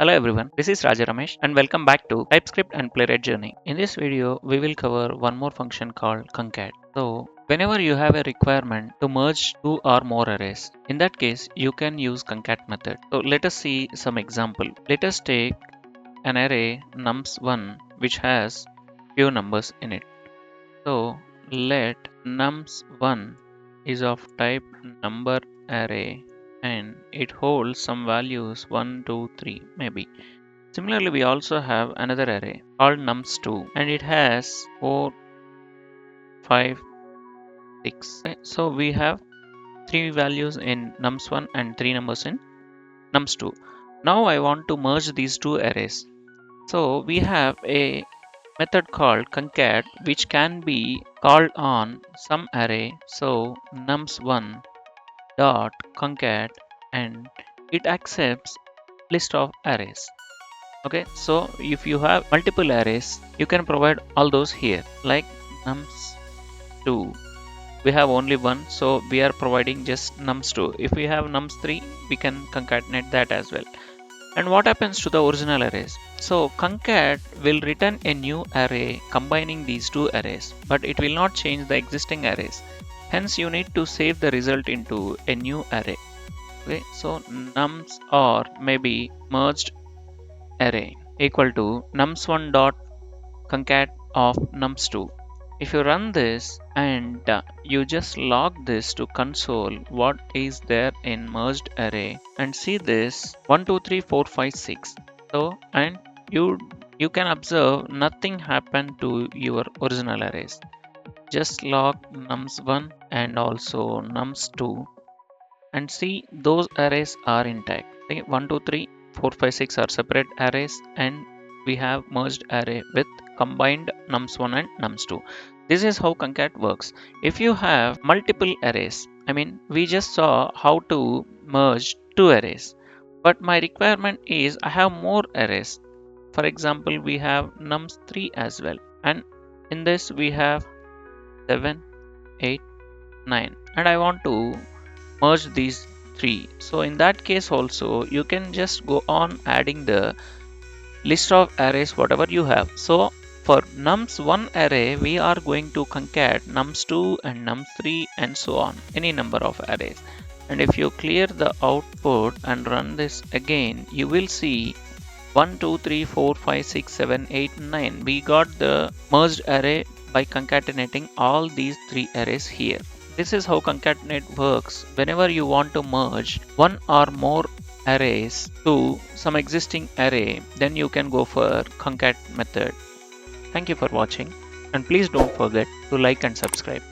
Hello everyone, this is Raja Ramesh and welcome back to TypeScript and Playwright Journey. In this video, we will cover one more function called concat. So, whenever you have a requirement to merge two or more arrays, in that case, you can use concat method. So, let us see some example. Let us take an array nums1 which has few numbers in it. So, let nums1 is of type number array and it holds some values 1, 2, 3 maybe. Similarly, we also have another array called nums2 and it has 4, 5, 6. Okay, so we have three values in nums1 and three numbers in nums2. Now I want to merge these two arrays. So we have a method called concat which can be called on some array. So nums1 dot concat and it accepts list of arrays. Okay, so if you have multiple arrays, you can provide all those here like nums2. We have only one, so we are providing just nums2. If we have nums3, we can concatenate that as well. And what happens to the original arrays? So concat will return a new array combining these two arrays, but it will not change the existing arrays. Hence, you need to save the result into a new array. Okay, so nums or maybe merged array equal to nums1 dot concat of nums2. If you run this and you just log this to console what is there in merged array and see this 1 2 3 4 5 6. So and you can observe nothing happened to your original arrays. Just log nums1 and also nums2 and see those arrays are intact. Okay, 1 2 3 4 5 6 are separate arrays and we have merged array with combined nums1 and nums2. This is how concat works. If you have multiple arrays, we just saw how to merge two arrays, but my requirement is I have more arrays. For example, we have nums3 as well, and in this we have 7 8 9 and I want to merge these three. So in that case also you can just go on adding the list of arrays whatever you have. So for nums1 array we are going to concat nums2 and nums3 and so on, any number of arrays. And if you clear the output and run this again, you will see 1 2 3 4 5 6 7 8 9. We got the merged array by concatenating all these three arrays here. This is how concatenate works whenever you want to merge one or more arrays to some existing array, then you can go for concat method. Thank you for watching and please don't forget to like and subscribe.